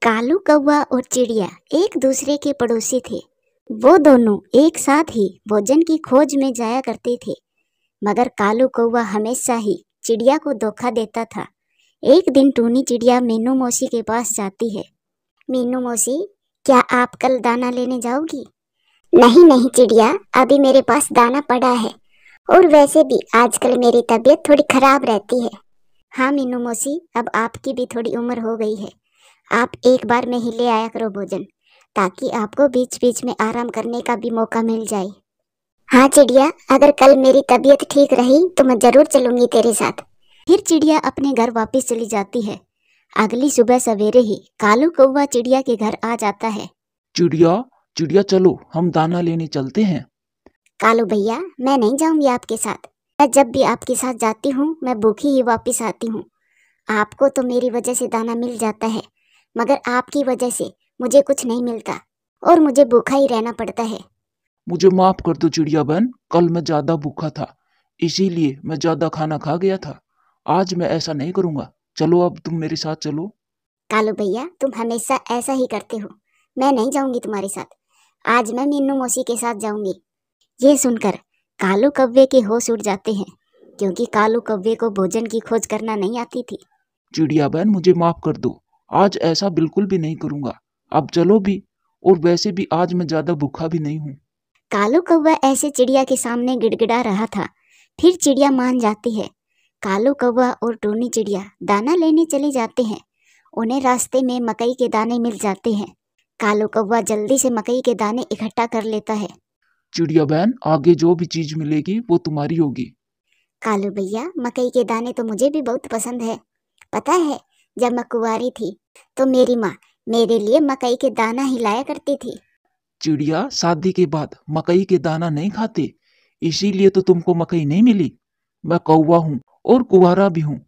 कालू कौवा और चिड़िया एक दूसरे के पड़ोसी थे। वो दोनों एक साथ ही भोजन की खोज में जाया करते थे, मगर कालू कौवा हमेशा ही चिड़िया को धोखा देता था। एक दिन टूनी चिड़िया मीनू मौसी के पास जाती है। मीनू मौसी, क्या आप कल दाना लेने जाओगी? नहीं नहीं चिड़िया, अभी मेरे पास दाना पड़ा है, और वैसे भी आजकल मेरी तबीयत थोड़ी खराब रहती है। हाँ मीनू मौसी, अब आपकी भी थोड़ी उम्र हो गई है, आप एक बार में ही ले आया करो भोजन, ताकि आपको बीच बीच में आराम करने का भी मौका मिल जाए। हाँ चिड़िया, अगर कल मेरी तबीयत ठीक रही तो मैं जरूर चलूंगी तेरे साथ। फिर चिड़िया अपने घर वापस चली जाती है। अगली सुबह सवेरे ही कालू कौवा चिड़िया के घर आ जाता है। चिड़िया चिड़िया चलो हम दाना लेने चलते हैं। कालू भैया, मैं नहीं जाऊंगी आपके साथ। मैं जब भी आपके साथ जाती हूँ मैं भूखी ही वापस आती हूँ। आपको तो मेरी वजह से दाना मिल जाता है, मगर आपकी वजह से मुझे कुछ नहीं मिलता और मुझे भूखा ही रहना पड़ता है। मुझे माफ कर दो चिड़िया बहन, कल मैं ज्यादा भूखा था, इसीलिए मैं ज्यादा खाना खा गया था। आज मैं ऐसा नहीं करूँगा। चलो अब तुम मेरे साथ चलो। कालू भैया, तुम हमेशा ऐसा ही करते हो। मैं नहीं जाऊंगी तुम्हारे साथ। आज मैं मीनू मौसी के साथ जाऊंगी। ये सुनकर कालू कौवे के होश उड़ जाते हैं, क्योंकि कालू कौवे को भोजन की खोज करना नहीं आती थी। चिड़िया बहन मुझे माफ कर दो, आज ऐसा बिल्कुल भी नहीं करूँगा। अब चलो भी, और वैसे भी आज मैं ज्यादा भूखा भी नहीं हूँ। कालू कौवा ऐसे चिड़िया के सामने गिड़गिड़ा रहा था। फिर चिड़िया मान जाती है। कालू कौवा और टूनी चिड़िया दाना लेने चले जाते हैं। उन्हें रास्ते में मकई के दाने मिल जाते हैं। कालू कौवा जल्दी से मकई के दाने इकट्ठा कर लेता है। चिड़िया बहन, आगे जो भी चीज मिलेगी वो तुम्हारी होगी। कालू भैया, मकई के दाने तो मुझे भी बहुत पसंद है। पता है, जब मैं कुंवारी थी तो मेरी माँ मेरे लिए मकई के दाना ही लाया करती थी। चिड़िया, शादी के बाद मकई के दाना नहीं खाते, इसीलिए तो तुमको मकई नहीं मिली। मैं कौवा हूँ और कुंवारा भी हूँ।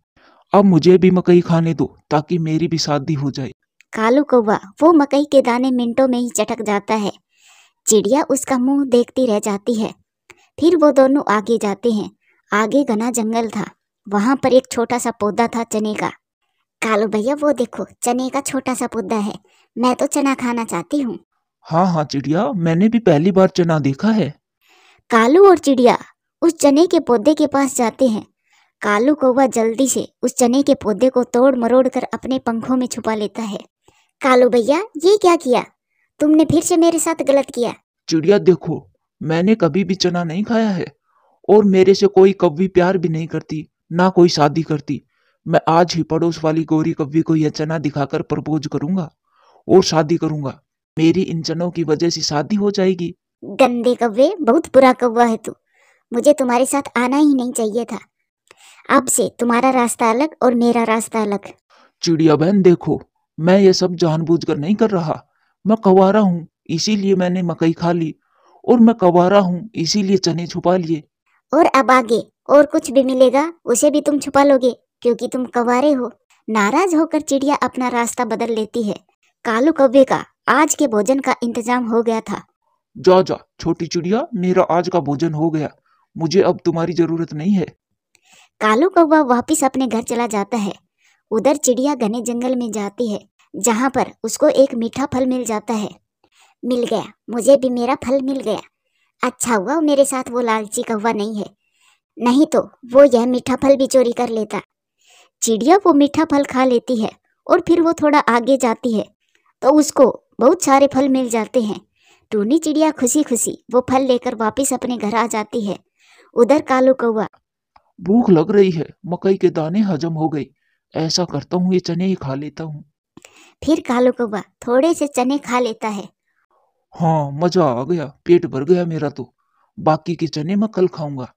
अब मुझे भी मकई खाने दो, ताकि मेरी भी शादी हो जाए। कालू कौवा वो मकई के दाने मिनटों में ही चटक जाता है। चिड़िया उसका मुंह देखती रह जाती है। फिर वो दोनों आगे जाते हैं। आगे घना जंगल था। वहां पर एक छोटा सा पौधा था चने का। कालू भैया, वो देखो, चने का छोटा सा पौधा है। मैं तो चना खाना चाहती हूँ। हाँ हाँ चिड़िया, मैंने भी पहली बार चना देखा है। कालू और चिड़िया उस चने के पौधे के पास जाते हैं। कालू कौवा जल्दी से उस चने के पौधे को तोड़ मरोड़ कर अपने पंखों में छुपा लेता है। कालू भैया, ये क्या किया? तुमने फिर से मेरे साथ गलत किया। चिड़िया देखो, मैंने कभी भी चना नहीं खाया है, और मेरे से कोई कौवी प्यार भी नहीं करती, ना कोई शादी करती। मैं आज ही पड़ोस वाली गोरी कौवी को यह चना दिखाकर प्रपोज करूंगा और शादी करूंगा। मेरी इन चनों की वजह से शादी हो जाएगी। गंदे कौवे, बहुत बुरा कौवा है तू। मुझे तुम्हारे साथ आना ही नहीं चाहिए था। अब से तुम्हारा रास्ता अलग और मेरा रास्ता अलग। चिड़िया बहन देखो, मैं ये सब जानबूझकर नहीं कर रहा। मैं कवारा हूँ, इसीलिए मैंने मकई खा ली, और मैं कवारा हूँ इसीलिए चने छुपा लिए। और अब आगे और कुछ भी मिलेगा उसे भी तुम छुपा लोगे, क्योंकि तुम कवारे हो। नाराज होकर चिड़िया अपना रास्ता बदल लेती है। कालू कौवे का आज के भोजन का इंतजाम हो गया था। जा जा छोटी चिड़िया, मेरा आज का भोजन हो गया, मुझे अब तुम्हारी जरूरत नहीं है। कालू कौवा वापिस अपने घर चला जाता है। उधर चिड़िया घने जंगल में जाती है, जहाँ पर उसको एक मीठा फल मिल जाता है। मिल गया, मुझे भी मेरा फल मिल गया। अच्छा हुआ मेरे साथ वो लालची कौवा नहीं है, नहीं तो वो यह मीठा फल भी चोरी कर लेता। चिड़िया वो मीठा फल खा लेती है और फिर वो थोड़ा आगे जाती है तो उसको बहुत सारे फल मिल जाते हैं। टूनी चिड़िया खुशी खुशी वो फल लेकर वापस अपने घर आ जाती है। उधर कालू कौवा, भूख लग रही है, मकई के दाने हजम हो गई, ऐसा करता हूँ ये चने ही खा लेता हूँ। फिर कालू कौवा थोड़े से चने खा लेता है। हाँ, मजा आ गया, पेट भर गया मेरा तो। बाकी के चने मैं कल खाऊंगा।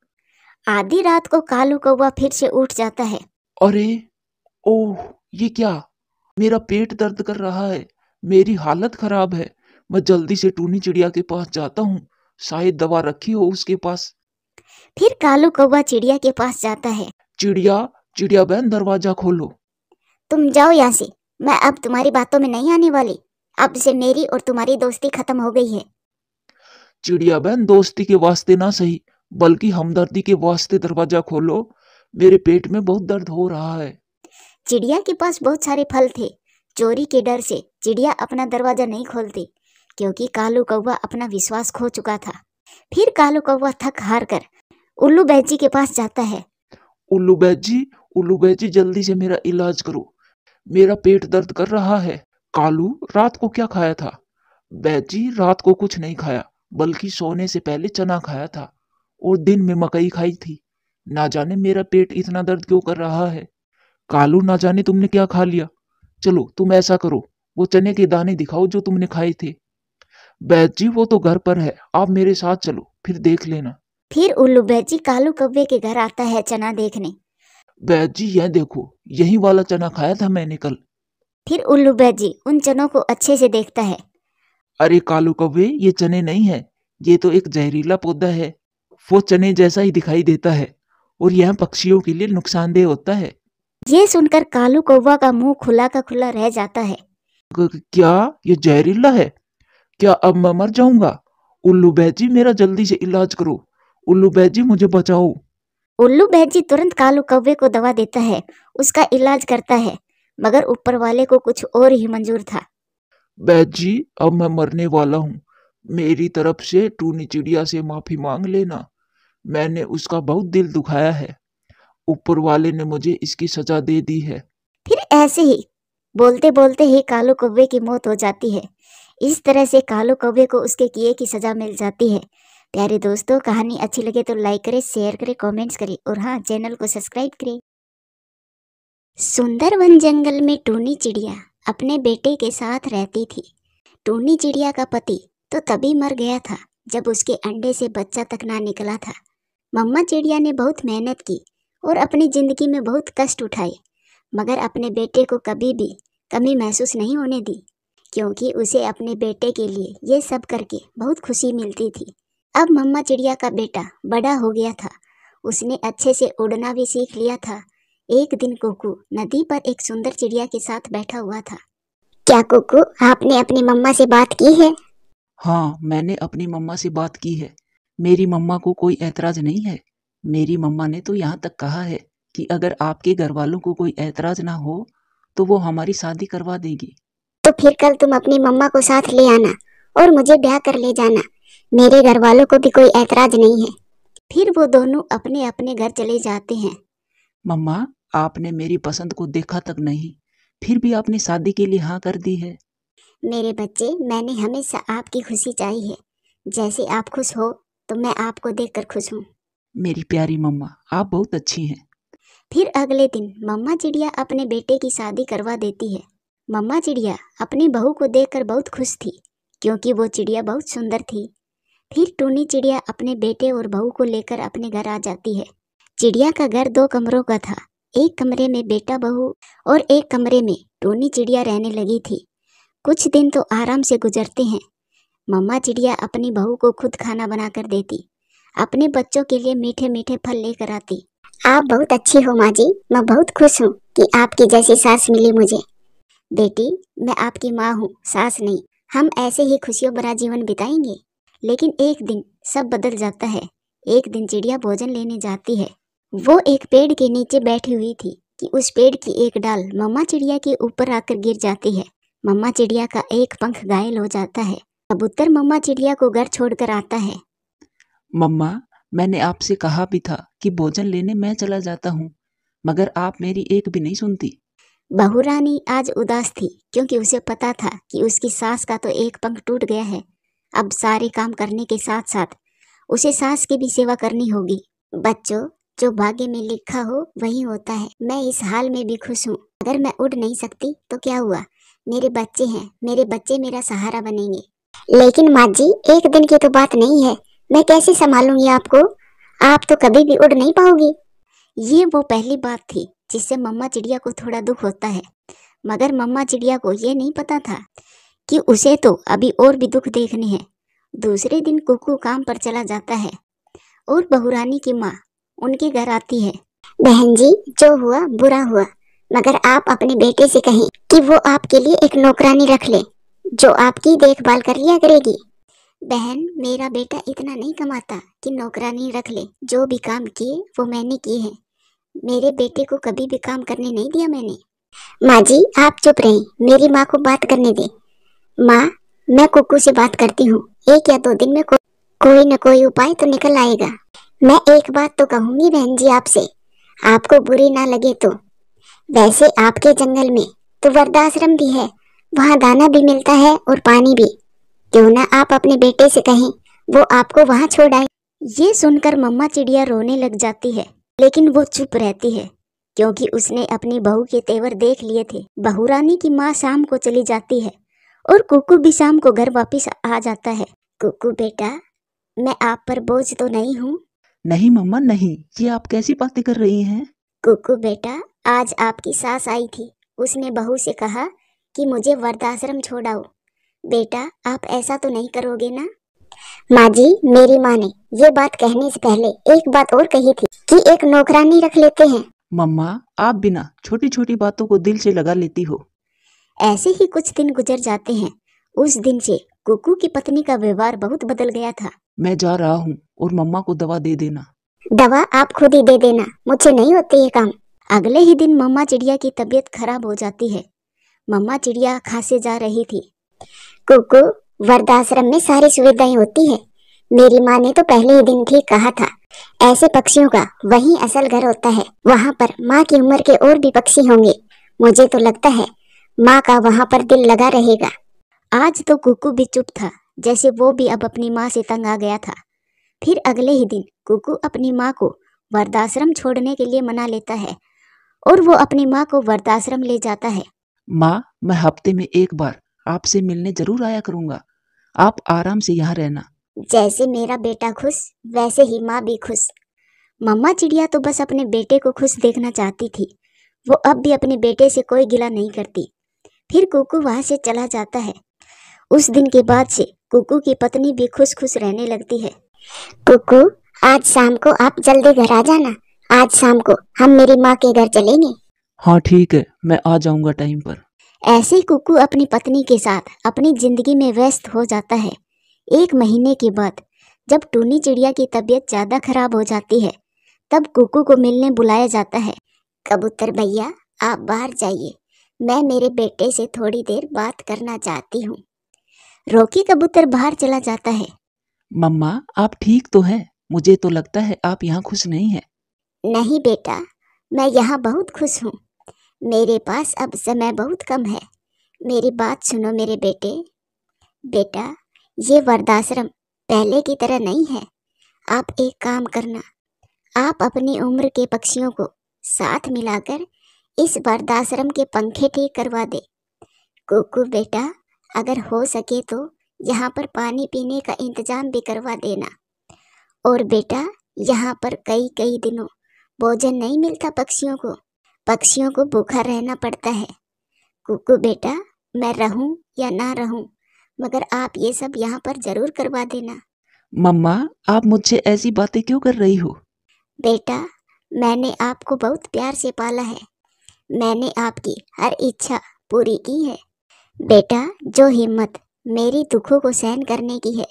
आधी रात को कालू कौवा फिर से उठ जाता है। अरे ओह, ये क्या? मेरा पेट दर्द कर रहा है, मेरी हालत खराब है। मैं जल्दी से टूनी चिड़िया के पास जाता हूँ, शायद दवा रखी हो उसके पास। फिर कालू कौवा चिड़िया के पास जाता है। चिड़िया चिड़िया बहन, दरवाजा खोलो। तुम जाओ यहाँ से, मैं अब तुम्हारी बातों में नहीं आने वाली। अब से मेरी और तुम्हारी दोस्ती खत्म हो गई है। चिड़िया बहन, दोस्ती के वास्ते ना सही, बल्कि हमदर्दी के वास्ते दरवाजा खोलो, मेरे पेट में बहुत दर्द हो रहा है। चिड़िया के पास बहुत सारे फल थे। चोरी के डर से चिड़िया अपना दरवाजा नहीं खोलती, क्योंकि कालू कौवा अपना विश्वास खो चुका था। फिर कालू कौवा थक हार कर उल्लू बैजी के पास जाता है। उल्लू बैजी जल्दी से मेरा इलाज करो, मेरा पेट दर्द कर रहा है। कालू, रात को क्या खाया था? बैजी, रात को कुछ नहीं खाया, बल्कि सोने से पहले चना खाया था और दिन में मकई खाई थी। ना जाने मेरा पेट इतना दर्द क्यों कर रहा है। कालू, ना जाने तुमने क्या खा लिया। चलो तुम ऐसा करो, वो चने के दाने दिखाओ जो तुमने खाए थे। बैजी, वो तो घर पर है, आप मेरे साथ चलो, फिर देख लेना। फिर उल्लू बैजी कालू कौवे के घर आता है चना देखने। बैजी, यह देखो, यही वाला चना खाया था मैंने कल। फिर उल्लू बैजी उन चनों को अच्छे से देखता है। अरे कालू कौवे, ये चने नहीं है, ये तो एक जहरीला पौधा है। वो चने जैसा ही दिखाई देता है और यह पक्षियों के लिए नुकसानदेह होता है। ये सुनकर कालू कौवा का मुंह खुला का खुला रह जाता है। क्या ये जहरीला है? क्या अब मैं मर जाऊंगा? उल्लू बैजी, मेरा जल्दी से इलाज करो। उल्लू बैजी, मुझे बचाओ। उल्लू बैजी तुरंत कालू कौवे को दवा देता है, उसका इलाज करता है, मगर ऊपर वाले को कुछ और ही मंजूर था। बैजी, अब मैं मरने वाला हूँ, मेरी तरफ से टूनी चिड़िया से माफी मांग लेना। मैंने उसका बहुत दिल दुखाया है, ऊपर वाले ने मुझे इसकी सजा दे दी है। फिर ऐसे ही बोलते बोलते ही कालू कौवे की मौत हो जाती है। इस तरह से कालू कौवे को उसके किए की सजा मिल जाती है। प्यारे दोस्तों, कहानी अच्छी लगे तो लाइक करें, शेयर करें, कमेंट्स करें और हाँ, चैनल को सब्सक्राइब करें। सुंदर वन जंगल में टूनी चिड़िया अपने बेटे के साथ रहती थी। टूनी चिड़िया का पति तो तभी मर गया था जब उसके अंडे से बच्चा तक ना निकला था। मम्मा चिड़िया ने बहुत मेहनत की और अपनी जिंदगी में बहुत कष्ट उठाए, मगर अपने बेटे को कभी भी कमी महसूस नहीं होने दी, क्योंकि उसे अपने बेटे के लिए ये सब करके बहुत खुशी मिलती थी। अब मम्मा चिड़िया का बेटा बड़ा हो गया था, उसने अच्छे से उड़ना भी सीख लिया था। एक दिन कुकू नदी पर एक सुंदर चिड़िया के साथ बैठा हुआ था। क्या कुकू, आपने अपनी मम्मा से बात की है? हाँ, मैंने अपनी मम्मा से बात की है। मेरी मम्मा को कोई ऐतराज नहीं है। मेरी मम्मा ने तो यहाँ तक कहा है कि अगर आपके घर वालों को कोई ऐतराज ना हो तो वो हमारी शादी करवा देगी। तो फिर कल तुम अपनी मम्मा को साथ ले आना और मुझे ब्याह कर ले जाना। मेरे घर वालों को भी कोई ऐतराज नहीं है। फिर वो दोनों अपने अपने घर चले जाते हैं। मम्मा, आपने मेरी पसंद को देखा तक नहीं, फिर भी आपने शादी के लिए हाँ कर दी है। मेरे बच्चे, मैंने हमेशा आपकी खुशी चाही है। जैसे आप खुश हो तो मैं आपको देखकर खुश हूँ। मेरी प्यारी मम्मा, आप बहुत अच्छी हैं। फिर अगले दिन मम्मा चिड़िया अपने बेटे की शादी करवा देती है। मम्मा चिड़िया अपनी बहू को देखकर बहुत खुश थी, क्योंकि वो चिड़िया बहुत सुंदर थी। फिर टूनी चिड़िया अपने बेटे और बहू को लेकर अपने घर आ जाती है। चिड़िया का घर 2 कमरों का था। एक कमरे में बेटा बहू और एक कमरे में टूनी चिड़िया रहने लगी थी। कुछ दिन तो आराम से गुजरते हैं। मम्मा चिड़िया अपनी बहू को खुद खाना बनाकर देती, अपने बच्चों के लिए मीठे मीठे फल लेकर आती। आप बहुत अच्छी हो माँ जी, मैं बहुत खुश हूँ कि आपकी जैसी सास मिली मुझे। बेटी, मैं आपकी माँ हूँ, सास नहीं। हम ऐसे ही खुशियों भरा जीवन बिताएंगे। लेकिन एक दिन सब बदल जाता है। एक दिन चिड़िया भोजन लेने जाती है। वो एक पेड़ के नीचे बैठी हुई थी कि उस पेड़ की एक डाल मम्मा चिड़िया के ऊपर आकर गिर जाती है। मम्मा चिड़िया का एक पंख घायल हो जाता है। कबूतर मम्मा चिड़िया को घर छोड़कर आता है। मम्मा, मैंने आपसे कहा भी था कि भोजन लेने मैं चला जाता हूँ, मगर आप मेरी एक भी नहीं सुनती। बहू रानी आज उदास थी, क्योंकि उसे पता था कि उसकी सास का तो एक पंख टूट गया है। अब सारे काम करने के साथ साथ उसे सास की भी सेवा करनी होगी। बच्चों, जो भाग्य में लिखा हो वही होता है। मैं इस हाल में भी खुश हूँ। अगर मैं उड़ नहीं सकती तो क्या हुआ, मेरे बच्चे हैं, मेरे बच्चे मेरा सहारा बनेंगे। लेकिन माँ जी, एक दिन की तो बात नहीं है, मैं कैसे संभालूंगी आपको? आप तो कभी भी उड़ नहीं पाओगी। ये वो पहली बात थी जिससे मम्मा चिड़िया को थोड़ा दुख होता है, मगर मम्मा चिड़िया को ये नहीं पता था कि उसे तो अभी और भी दुख देखने हैं। दूसरे दिन कुकू काम पर चला जाता है और बहुरानी की माँ उनके घर आती है। बहन जी, जो हुआ बुरा हुआ, मगर आप अपने बेटे से कहें कि वो आपके लिए एक नौकरानी रख ले, जो आपकी देखभाल कर लिया करेगी। बहन, मेरा बेटा इतना नहीं कमाता कि नौकरानी रख ले। जो भी काम किए वो मैंने किए हैं। मेरे बेटे को कभी भी काम करने नहीं दिया मैंने। माँ जी आप चुप रहीं, मेरी माँ को बात करने दें। माँ, मैं कुकू से बात करती हूँ, 1 या 2 दिन में कोई न कोई उपाय तो निकल आएगा। मैं एक बात तो कहूंगी बहन जी आपसे, आपको बुरी ना लगे तो। वैसे आपके जंगल में तो वृद्धाश्रम भी है, वहाँ दाना भी मिलता है और पानी भी। क्यों ना आप अपने बेटे से कहें, वो आपको वहाँ छोड़ आए। ये सुनकर मम्मा चिड़िया रोने लग जाती है, लेकिन वो चुप रहती है क्योंकि उसने अपनी बहू के तेवर देख लिए थे। बहू रानी की माँ शाम को चली जाती है और कुकू भी शाम को घर वापस आ जाता है। कुकू बेटा, मैं आप पर बोझ तो नहीं हूँ? नहीं मम्मा नहीं, ये आप कैसी बातें कर रही हैं? कुकू बेटा, आज आपकी सास आई थी, उसने बहू से कहा कि मुझे वृद्धाश्रम छोड़ाओ। बेटा आप ऐसा तो नहीं करोगे ना? माँ जी, मेरी माँ ने ये बात कहने से पहले एक बात और कही थी कि एक नौकरानी रख लेते हैं। मम्मा आप बिना छोटी छोटी बातों को दिल से लगा लेती हो। ऐसे ही कुछ दिन गुजर जाते हैं। उस दिन से कुकू की पत्नी का व्यवहार बहुत बदल गया था। मैं जा रहा हूँ और मम्मा को दवा दे देना। दवा आप खुद ही दे देना, मुझसे नहीं होते ये काम। अगले ही दिन मम्मा चिड़िया की तबीयत खराब हो जाती है। मम्मा चिड़िया खांसे जा रही थी। कुकू, वृद्धाश्रम में सारी सुविधाएं होती है। मेरी माँ ने तो पहले ही दिन ठीक कहा था, ऐसे पक्षियों का वही असल घर होता है। वहाँ पर माँ की उम्र के और भी पक्षी होंगे। मुझे तो लगता है माँ का वहाँ पर दिल लगा रहेगा। आज तो कुकू भी चुप था, जैसे वो भी अब अपनी माँ से तंग आ गया था। फिर अगले ही दिन कुकू अपनी माँ को वृद्धाश्रम छोड़ने के लिए मना लेता है और वो अपनी माँ को वृद्धाश्रम ले जाता है। माँ, मैं हफ्ते में एक बार आपसे मिलने जरूर आया करूँगा। आप आराम से यहाँ रहना। जैसे मेरा बेटा खुश, वैसे ही माँ भी खुश। मम्मा चिड़िया तो बस अपने बेटे को खुश देखना चाहती थी। वो अब भी अपने बेटे से कोई गिला नहीं करती। फिर कुकू वहाँ से चला जाता है। उस दिन के बाद से कुकू की पत्नी भी खुश खुश रहने लगती है। कुकू, आज शाम को आप जल्दी घर आ जाना। आज शाम को हम मेरी माँ के घर चलेंगे। हाँ ठीक है, मैं आ जाऊँगा टाइम पर। ऐसे ही कुकू अपनी पत्नी के साथ अपनी जिंदगी में व्यस्त हो जाता है। 1 महीने के बाद जब टूनी चिड़िया की तबीयत ज्यादा खराब हो जाती है, तब कुकू को मिलने बुलाया जाता है। कबूतर भैया, आप बाहर जाइए, मैं मेरे बेटे से थोड़ी देर बात करना चाहती हूँ। रॉकी कबूतर बाहर चला जाता है। मम्मा आप ठीक तो हैं? मुझे तो लगता है आप यहाँ खुश नहीं हैं। नहीं बेटा, मैं यहाँ बहुत खुश हूँ। मेरे पास अब समय बहुत कम है। मेरी बात सुनो मेरे बेटे। बेटा, ये वृद्धाश्रम पहले की तरह नहीं है। आप एक काम करना, आप अपनी उम्र के पक्षियों को साथ मिलाकर इस वृद्धाश्रम के पंखे ठीक करवा दे। कुकू बेटा, अगर हो सके तो यहाँ पर पानी पीने का इंतजाम भी करवा देना। और बेटा, यहाँ पर कई कई दिनों भोजन नहीं मिलता पक्षियों को भूखा रहना पड़ता है। कुकू बेटा, मैं रहूं या ना रहूं, मगर आप ये सब यहाँ पर जरूर करवा देना। मम्मा आप मुझसे ऐसी बातें क्यों कर रही हो? बेटा, मैंने आपको बहुत प्यार से पाला है। मैंने आपकी हर इच्छा पूरी की है। बेटा, जो हिम्मत मेरी दुखों को सहन करने की है,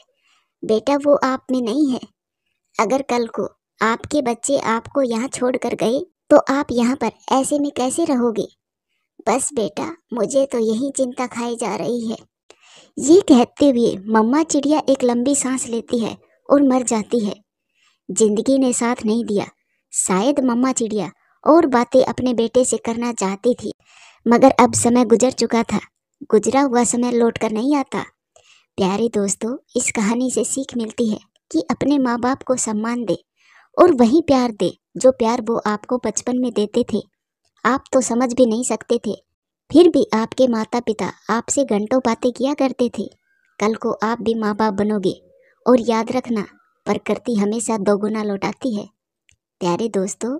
बेटा वो आप में नहीं है। अगर कल को आपके बच्चे आपको यहाँ छोड़कर गए तो आप यहाँ पर ऐसे में कैसे रहोगे? बस बेटा, मुझे तो यही चिंता खाई जा रही है। ये कहते हुए मम्मा चिड़िया एक लंबी सांस लेती है और मर जाती है। जिंदगी ने साथ नहीं दिया। शायद मम्मा चिड़िया और बातें अपने बेटे से करना चाहती थी, मगर अब समय गुजर चुका था। गुजरा हुआ समय लौट कर नहीं आता। प्यारे दोस्तों, इस कहानी से सीख मिलती है कि अपने माँ बाप को सम्मान दे और वही प्यार दे जो प्यार वो आपको बचपन में देते थे। आप तो समझ भी नहीं सकते थे, फिर भी आपके माता पिता आपसे घंटों बातें किया करते थे। कल को आप भी माँ बाप बनोगे और याद रखना, प्रकृति हमेशा दोगुना लौटाती है। प्यारे दोस्तों,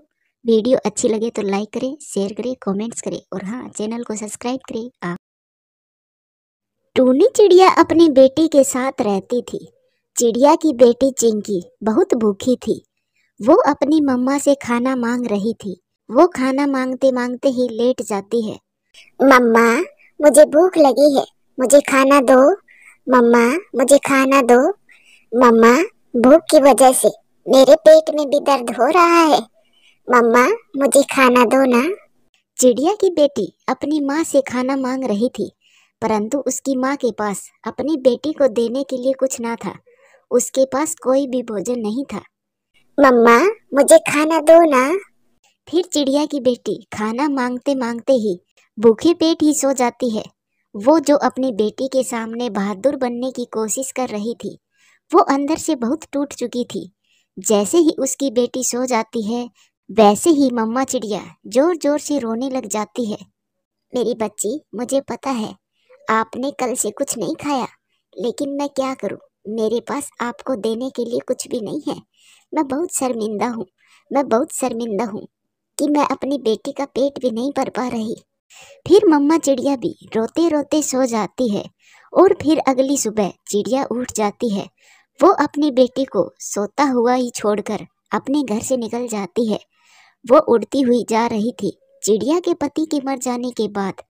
वीडियो अच्छी लगे तो लाइक करें, शेयर करें, कमेंट्स करें और हाँ, चैनल को सब्सक्राइब करें। आप टूनी चिड़िया अपने बेटे के साथ रहती थी। चिड़िया की बेटी चिंकी बहुत भूखी थी। वो अपनी मम्मा से खाना मांग रही थी। वो खाना मांगते मांगते ही लेट जाती है। मम्मा, मुझे भूख लगी है, मुझे खाना दो। मम्मा, मुझे खाना दो। मम्मा, भूख की वजह से मेरे पेट में भी दर्द हो रहा है। मम्मा, मुझे खाना दो ना। चिड़िया की बेटी अपनी माँ से खाना मांग रही थी, परंतु उसकी माँ के पास अपनी बेटी को देने के लिए कुछ ना था। उसके पास कोई भी भोजन नहीं था। मम्मा, मुझे खाना दो ना। फिर चिड़िया की बेटी खाना मांगते मांगते ही भूखे पेट ही सो जाती है। वो जो अपनी बेटी के सामने बहादुर बनने की कोशिश कर रही थी, वो अंदर से बहुत टूट चुकी थी। जैसे ही उसकी बेटी सो जाती है, वैसे ही मम्मा चिड़िया जोर जोर से रोने लग जाती है। मेरी बच्ची, मुझे पता है आपने कल से कुछ नहीं खाया, लेकिन मैं क्या करूं? मेरे पास आपको देने के लिए कुछ भी नहीं है। मैं बहुत शर्मिंदा हूँ। मैं बहुत शर्मिंदा हूँ कि मैं अपनी बेटी का पेट भी नहीं भर पा रही। फिर मम्मा चिड़िया भी रोते रोते सो जाती है और फिर अगली सुबह चिड़िया उठ जाती है। वो अपनी बेटी को सोता हुआ ही छोड़कर अपने घर से निकल जाती है। वो उड़ती हुई जा रही थी। चिड़िया के पति के मर जाने के बाद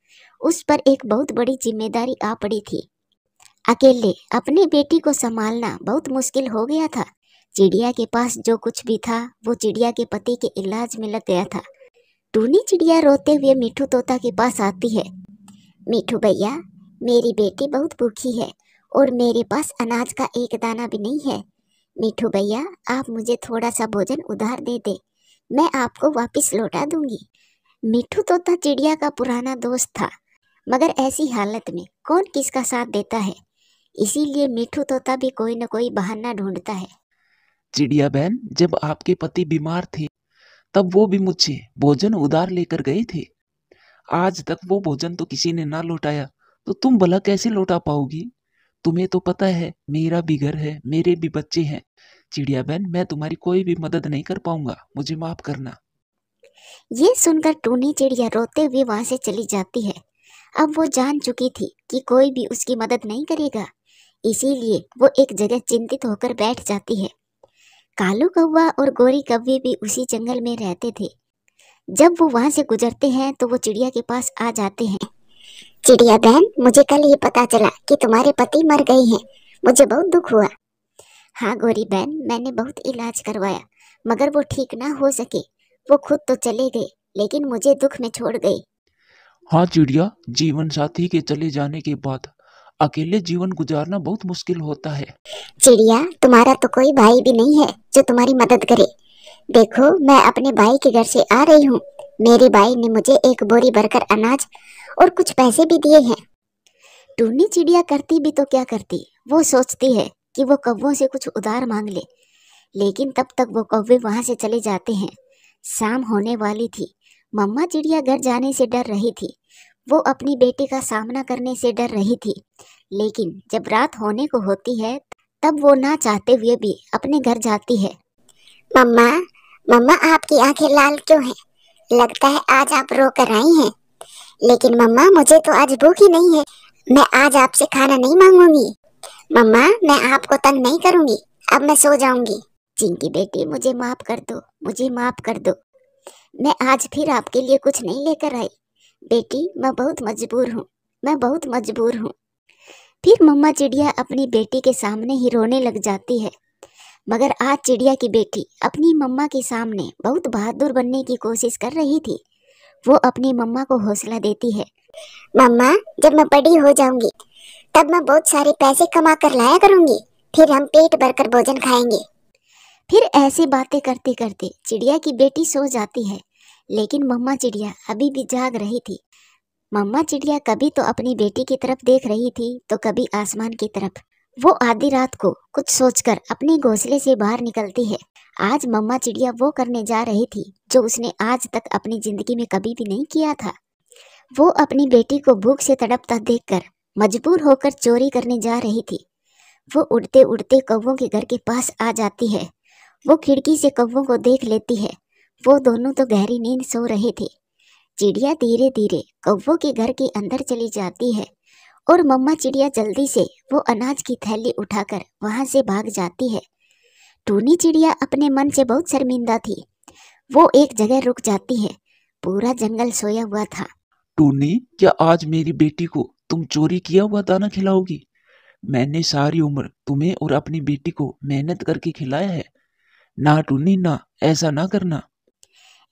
उस पर एक बहुत बड़ी जिम्मेदारी आ पड़ी थी। अकेले अपनी बेटी को संभालना बहुत मुश्किल हो गया था। चिड़िया के पास जो कुछ भी था वो चिड़िया के पति के इलाज में लग गया था। टूनी चिड़िया रोते हुए मिठू तोता के पास आती है। मिठू भैया, मेरी बेटी बहुत भूखी है और मेरे पास अनाज का एक दाना भी नहीं है। मिठू भैया, आप मुझे थोड़ा सा भोजन उधार दे दे, मैं आपको वापस लौटा दूंगी। मिठू तोता चिड़िया का पुराना दोस्त था, मगर ऐसी हालत में कौन किसका साथ देता है, इसीलिए मिठू तोता भी कोई न कोई बहाना ढूंढता है। चिड़िया बहन, जब आपके पति बीमार थे तब वो भी मुझसे भोजन उधार लेकर गए थे। आज तक वो भोजन तो किसी ने ना लौटाया, तो तुम भला कैसे लौटा पाओगी? तुम्हें तो पता है मेरा भी घर है, मेरे भी बच्चे हैं। चिड़िया बहन, मैं तुम्हारी कोई भी मदद नहीं कर पाऊंगा, मुझे माफ करना। ये सुनकर टूनी चिड़िया रोते हुए वहां से चली जाती है। अब वो जान चुकी थी कि कोई भी उसकी मदद नहीं करेगा, इसीलिए वो एक जगह चिंतित होकर बैठ जाती है। कालू कौवा और गोरी कौवी भी उसी जंगल में रहते थे। जब वो वहां से गुजरते हैं तो वो चिड़िया के पास आ जाते हैं। चिड़िया बहन, मुझे कल ही पता चला कि तुम्हारे पति मर गए हैं। मुझे बहुत दुख हुआ। हाँ गोरी बहन, मैंने बहुत इलाज करवाया, मगर वो ठीक ना हो सके। वो खुद तो चले गए, लेकिन मुझे दुख में छोड़ गए। हाँ चिड़िया, जीवन साथी के चले जाने के बाद अकेले जीवन गुजारना बहुत मुश्किल होता है। चिड़िया, तुम्हारा तो कोई भाई भी नहीं है जो तुम्हारी मदद करे। देखो, मैं अपने भाई के घर से आ रही हूँ। मेरे भाई ने मुझे एक बोरी भरकर अनाज और कुछ पैसे भी दिए हैं। टूनी चिड़िया करती भी तो क्या करती, वो सोचती है कि वो कौवों से कुछ उधार मांग ले, लेकिन तब तक वो कौवे वहां से चले जाते हैं। शाम होने वाली थी। मम्मा चिड़िया घर जाने से डर रही थी। वो अपनी बेटी का सामना करने से डर रही थी, लेकिन जब रात होने को होती है तब वो ना चाहते हुए भी अपने घर जाती है। मम्मा, मम्मा, आपकी आंखें लाल क्यों हैं? लगता है आज आप रो कर आई हैं। लेकिन मम्मा, मुझे तो आज भूख ही नहीं है। मैं आज आपसे खाना नहीं मांगूंगी। मम्मा, मैं आपको तंग नहीं करूंगी। अब मैं सो जाऊंगी। चिंकी बेटी, मुझे माफ कर दो, मुझे माफ कर दो। मैं आज फिर आपके लिए कुछ नहीं लेकर आई। बेटी, मैं बहुत मजबूर हूँ, मैं बहुत मजबूर हूँ। फिर मम्मा चिड़िया अपनी बेटी के सामने ही रोने लग जाती है। मगर आज चिड़िया की बेटी अपनी मम्मा के सामने बहुत बहादुर बनने की कोशिश कर रही थी। वो अपनी मम्मा को हौसला देती है। मम्मा, जब मैं बड़ी हो जाऊंगी तब मैं बहुत सारे पैसे कमा कर लाया करूंगी। फिर हम पेट भरकर भोजन खाएंगे। फिर ऐसी बातें करते करते चिड़िया की बेटी सो जाती है, लेकिन मम्मा चिड़िया अभी भी जाग रही थी। मम्मा चिड़िया कभी तो अपनी बेटी की तरफ देख रही थी तो कभी आसमान की तरफ। वो आधी रात को कुछ सोचकर अपने घोंसले से बाहर निकलती है। आज मम्मा चिड़िया वो करने जा रही थी जो उसने आज तक अपनी जिंदगी में कभी भी नहीं किया था। वो अपनी बेटी को भूख से तड़पता देखकर मजबूर होकर चोरी करने जा रही थी। वो उड़ते उड़ते कौवों के घर के पास आ जाती है। वो खिड़की से कौवों को देख लेती है। वो दोनों तो गहरी नींद सो रहे थे। चिड़िया धीरे धीरे कौवों के घर के अंदर चली जाती है और मम्मा चिड़िया जल्दी से वो अनाज की थैली उठाकर वहां से भाग जाती है। टूनी चिड़िया अपने मन से बहुत शर्मिंदा थी। वो एक जगह रुक जाती है। पूरा जंगल सोया हुआ था। टूनी, क्या आज मेरी बेटी को तुम चोरी किया हुआ दाना खिलाओगी? मैंने सारी उम्र तुम्हें और अपनी बेटी को मेहनत करके खिलाया है। ना टूनी, ना, ऐसा ना करना।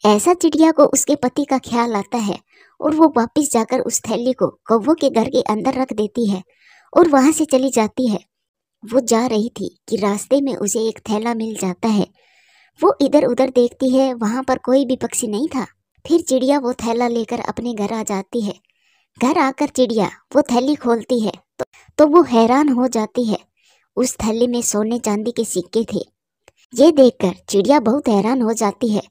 ऐसा चिड़िया को उसके पति का ख्याल आता है और वो वापस जाकर उस थैली को कौवों के घर के अंदर रख देती है और वहां से चली जाती है। वो जा रही थी कि रास्ते में उसे एक थैला मिल जाता है। वो इधर उधर देखती है, वहां पर कोई भी पक्षी नहीं था। फिर चिड़िया वो थैला लेकर अपने घर आ जाती है। घर आकर चिड़िया वो थैली खोलती है तो वो हैरान हो जाती है। उस थैली में सोने चांदी के सिक्के थे। ये देखकर चिड़िया बहुत हैरान हो जाती है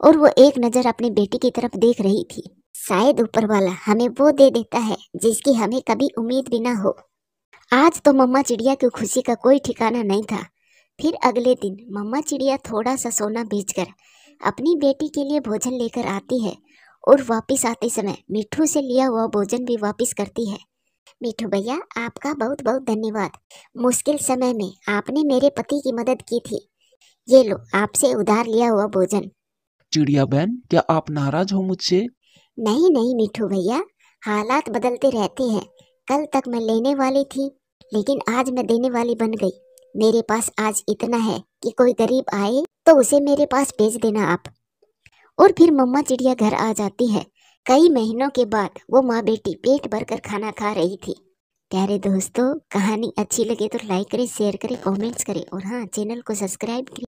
और वो एक नज़र अपनी बेटी की तरफ देख रही थी। शायद ऊपर वाला हमें वो दे देता है जिसकी हमें कभी उम्मीद भी ना हो। आज तो मम्मा चिड़िया की खुशी का कोई ठिकाना नहीं था। फिर अगले दिन मम्मा चिड़िया थोड़ा सा सोना बेचकर अपनी बेटी के लिए भोजन लेकर आती है और वापस आते समय मिट्ठू से लिया हुआ भोजन भी वापस करती है। मिट्ठू भैया, आपका बहुत बहुत धन्यवाद। मुश्किल समय में आपने मेरे पति की मदद की थी। ये लो, आपसे उधार लिया हुआ भोजन। चिड़िया बहन, क्या आप नाराज हो मुझसे? नहीं नहीं मिट्ठू भैया, हालात बदलते रहते हैं। कल तक मैं लेने वाली थी, लेकिन आज मैं देने वाली बन गई। मेरे पास आज इतना है कि कोई गरीब आए तो उसे मेरे पास भेज देना आप। और फिर मम्मा चिड़िया घर आ जाती है। कई महीनों के बाद वो माँ बेटी पेट भर कर खाना खा रही थी। प्यारे दोस्तों, कहानी अच्छी लगे तो लाइक करें, शेयर करें, कमेंट्स करें और हाँ, चैनल को सब्सक्राइब करें।